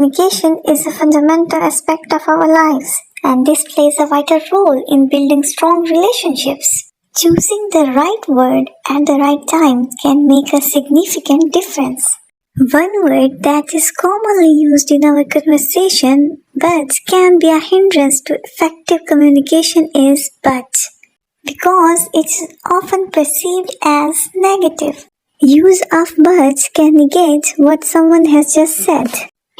communication is a fundamental aspect of our lives, and this plays a vital role in building strong relationships. Choosing the right word at the right time can make a significant difference. One word that is commonly used in our conversation but can be a hindrance to effective communication is but, because it's often perceived as negative. Use of buts can negate what someone has just said.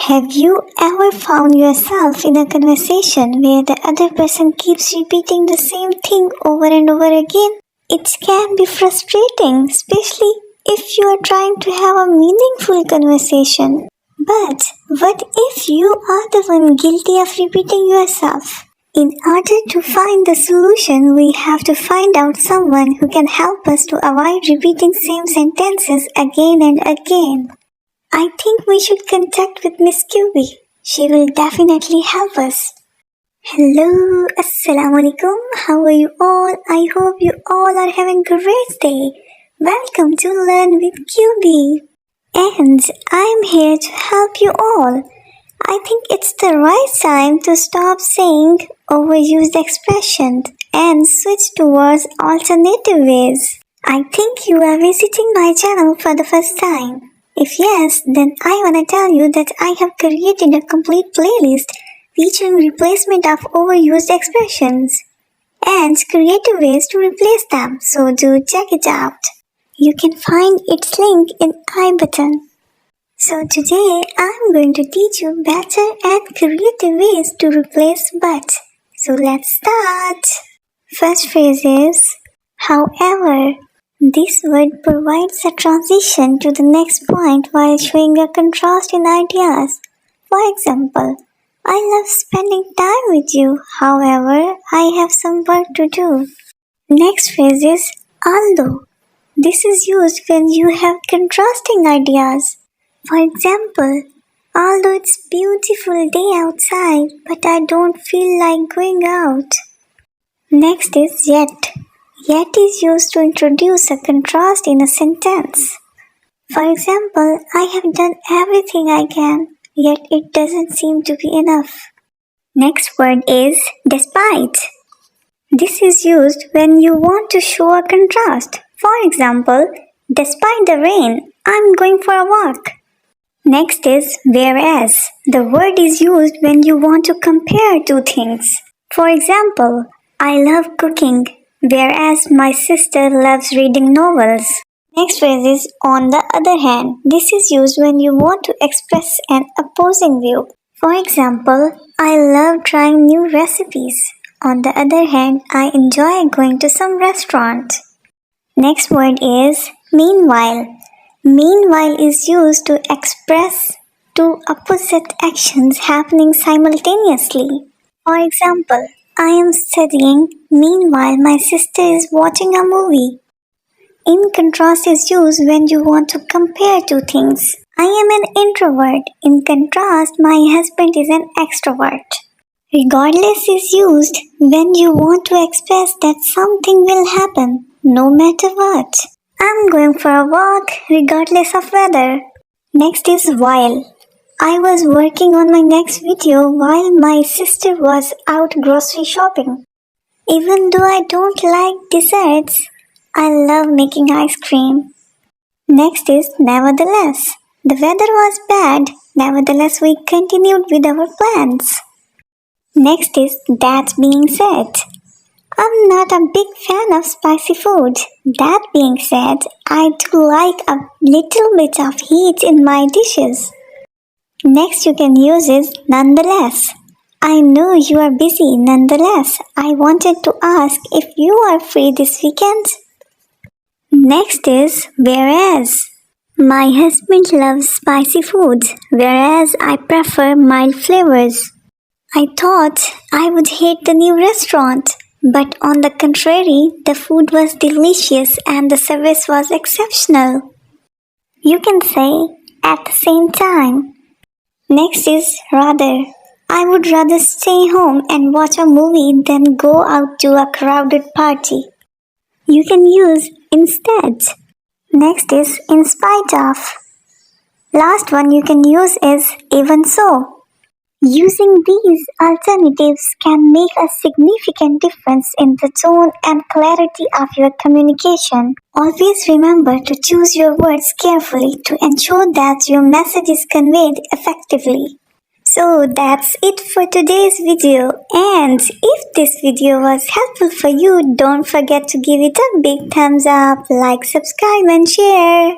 Have you ever found yourself in a conversation where the other person keeps repeating the same thing over and over again? It can be frustrating, especially if you are trying to have a meaningful conversation. But what if you are the one guilty of repeating yourself? In order to find the solution, we have to find out someone who can help us to avoid repeating same sentences again and again. I think we should contact with Miss QB. She will definitely help us. Hello, Assalamu alaikum. How are you all? I hope you all are having a great day. Welcome to Learn with QB. And I'm here to help you all. I think it's the right time to stop saying overused expressions and switch towards alternative ways. I think you are visiting my channel for the first time. If yes, then I wanna tell you that I have created a complete playlist featuring replacement of overused expressions and creative ways to replace them, so do check it out. You can find its link in I button. So today I'm going to teach you better and creative ways to replace but. So let's start. First phrase is however. This word provides a transition to the next point while showing a contrast in ideas. For example, I love spending time with you, however, I have some work to do. Next phrase is although. This is used when you have contrasting ideas. For example, although it's a beautiful day outside, but I don't feel like going out. Next is yet. Yet is used to introduce a contrast in a sentence. For example, I have done everything I can, yet it doesn't seem to be enough. Next word is despite. This is used when you want to show a contrast. For example, despite the rain, I'm going for a walk. Next is whereas. The word is used when you want to compare two things. For example, I love cooking, whereas my sister loves reading novels. Next phrase is on the other hand. This is used when you want to express an opposing view. For example, I love trying new recipes. On the other hand, I enjoy going to some restaurant. Next word is meanwhile. Meanwhile is used to express two opposite actions happening simultaneously. For example, I am studying, meanwhile my sister is watching a movie. In contrast is used when you want to compare two things. I am an introvert. In contrast, my husband is an extrovert. Regardless is used when you want to express that something will happen, no matter what. I'm going for a walk regardless of weather. Next is while. I was working on my next video while my sister was out grocery shopping. Even though I don't like desserts, I love making ice cream. Next is nevertheless. The weather was bad, nevertheless we continued with our plans. Next is that being said. I'm not a big fan of spicy food. That being said, I do like a little bit of heat in my dishes. Next you can use is nonetheless. I know you are busy, nonetheless. I wanted to ask if you are free this weekend. Next is whereas. My husband loves spicy food, whereas I prefer mild flavors. I thought I would hate the new restaurant, but on the contrary, the food was delicious and the service was exceptional. You can say at the same time. Next is rather. I would rather stay home and watch a movie than go out to a crowded party. You can use instead. Next is in spite of. Last one you can use is even so. Using these alternatives can make a significant difference in the tone and clarity of your communication. Always remember to choose your words carefully to ensure that your message is conveyed effectively. So that's it for today's video, and if this video was helpful for you, don't forget to give it a big thumbs up, like, subscribe and share.